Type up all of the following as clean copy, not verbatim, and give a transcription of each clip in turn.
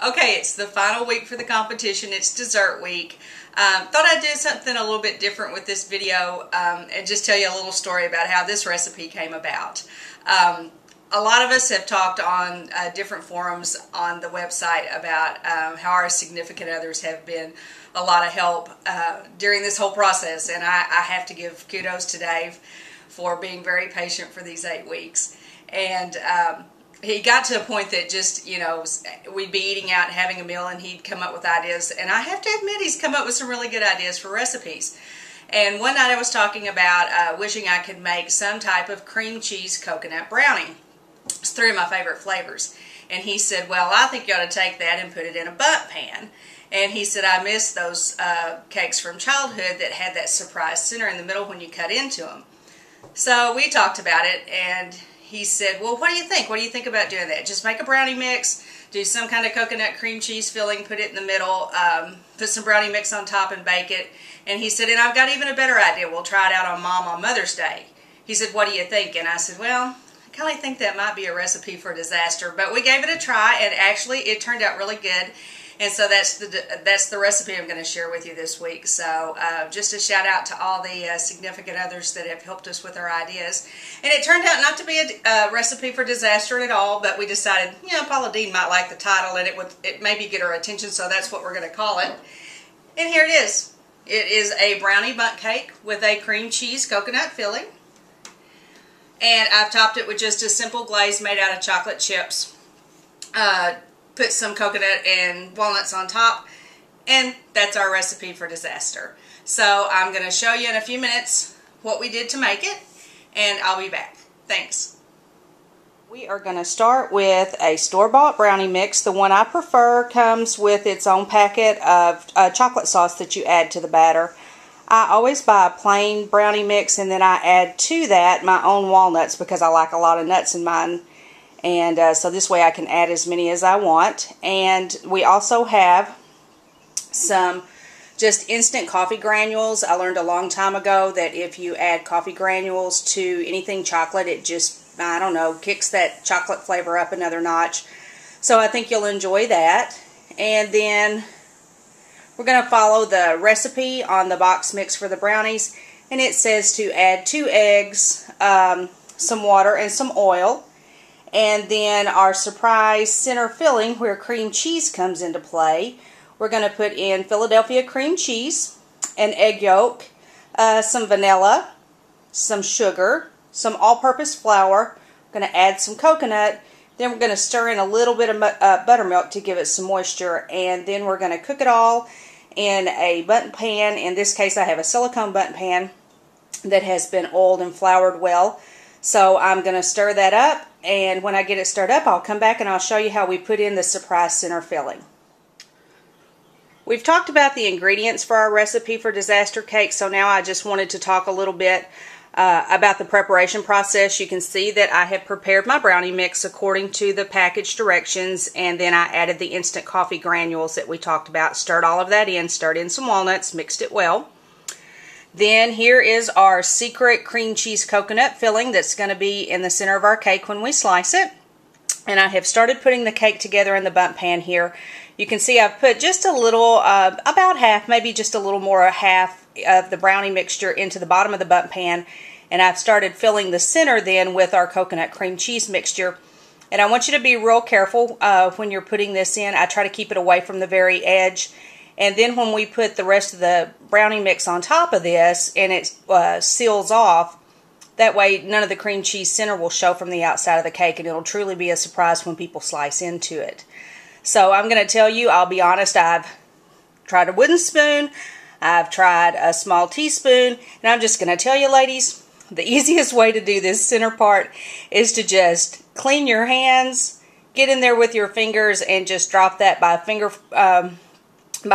Okay, it's the final week for the competition. It's dessert week. Thought I'd do something a little bit different with this video and just tell you a little story about how this recipe came about. A lot of us have talked on different forums on the website about how our significant others have been a lot of help during this whole process, and I have to give kudos to Dave for being very patient for these 8 weeks. And he got to a point that just, we'd be eating out and having a meal and he'd come up with ideas. And I have to admit, he's come up with some really good ideas for recipes. And one night I was talking about wishing I could make some type of cream cheese coconut brownie. It's 3 of my favorite flavors. And he said, well, I think you ought to take that and put it in a bundt pan. And he said, I miss those cakes from childhood that had that surprise center in the middle when you cut into them. So we talked about it, and he said, well, what do you think? What do you think about doing that? Just make a brownie mix, do some kind of coconut cream cheese filling, put it in the middle, put some brownie mix on top and bake it. And he said, and I've got even a better idea. We'll try it out on Mom on Mother's Day. He said, what do you think? And I said, well, I kind of think that might be a recipe for disaster. But we gave it a try, and actually it turned out really good. And so that's the recipe I'm going to share with you this week. So just a shout out to all the significant others that have helped us with our ideas. And it turned out not to be a recipe for disaster at all, but we decided, Paula Deen might like the title and it maybe get her attention, so that's what we're going to call it. And here it is. It is a brownie bundt cake with a cream cheese coconut filling. And I've topped it with just a simple glaze made out of chocolate chips. Put some coconut and walnuts on top, and that's our recipe for disaster. So I'm going to show you in a few minutes what we did to make it, and I'll be back. Thanks. We are going to start with a store-bought brownie mix. The one I prefer comes with its own packet of chocolate sauce that you add to the batter. I always buy a plain brownie mix, and then I add to that my own walnuts because I like a lot of nuts in mine. And so this way I can add as many as I want. And we also have some just instant coffee granules. I learned a long time ago that if you add coffee granules to anything chocolate, it just, I don't know, kicks that chocolate flavor up another notch. So I think you'll enjoy that. And then we're going to follow the recipe on the box mix for the brownies. And it says to add 2 eggs, some water, and some oil. And then our surprise center filling, where cream cheese comes into play, we're going to put in Philadelphia cream cheese, an egg yolk, some vanilla, some sugar, some all-purpose flour. We're going to add some coconut. Then we're going to stir in a little bit of buttermilk to give it some moisture. And then we're going to cook it all in a bundt pan. In this case, I have a silicone bundt pan that has been oiled and floured well. So I'm going to stir that up, and when I get it stirred up, I'll come back and I'll show you how we put in the surprise center filling. We've talked about the ingredients for our recipe for disaster cake, so now I just wanted to talk a little bit about the preparation process. You can see that I have prepared my brownie mix according to the package directions, and then I added the instant coffee granules that we talked about, stirred all of that in, stirred in some walnuts, mixed it well. Then here is our secret cream cheese coconut filling that's going to be in the center of our cake when we slice it. And I have started putting the cake together in the bundt pan here. You can see I've put just a little, about half, maybe just a little more, half of the brownie mixture into the bottom of the bundt pan. And I've started filling the center then with our coconut cream cheese mixture. And I want you to be real careful when you're putting this in. I try to keep it away from the very edge. And then when we put the rest of the brownie mix on top of this and it seals off, that way none of the cream cheese center will show from the outside of the cake, and it'll truly be a surprise when people slice into it. So I'm going to tell you, I'll be honest, I've tried a wooden spoon, I've tried a small teaspoon, and I'm just going to tell you, ladies, the easiest way to do this center part is to just clean your hands, get in there with your fingers, and just drop that by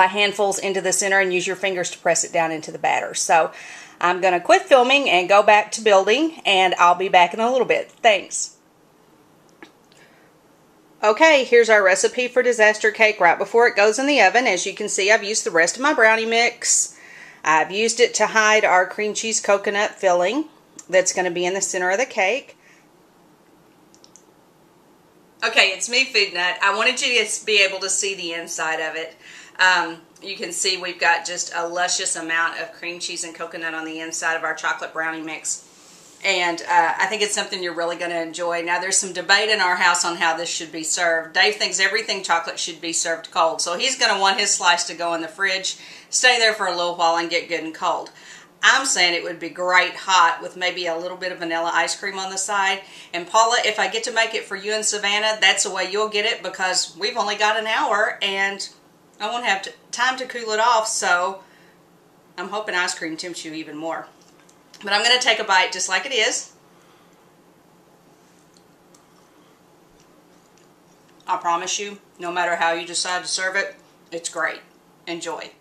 handfuls into the center and use your fingers to press it down into the batter. So I'm going to quit filming and go back to building, and I'll be back in a little bit. Thanks. Okay, here's our recipe for disaster cake right before it goes in the oven. As you can see, I've used the rest of my brownie mix. I've used it to hide our cream cheese coconut filling that's going to be in the center of the cake. Okay, it's me, Food Nut. I wanted you to be able to see the inside of it. You can see we've got just a luscious amount of cream cheese and coconut on the inside of our chocolate brownie mix. And I think it's something you're really going to enjoy. Now, there's some debate in our house on how this should be served. Dave thinks everything chocolate should be served cold. So he's going to want his slice to go in the fridge, stay there for a little while, and get good and cold. I'm saying it would be great hot with maybe a little bit of vanilla ice cream on the side. And Paula, if I get to make it for you and Savannah, that's the way you'll get it, because we've only got an hour and I won't have time to cool it off. So I'm hoping ice cream tempts you even more. But I'm going to take a bite just like it is. I promise you, no matter how you decide to serve it, it's great. Enjoy.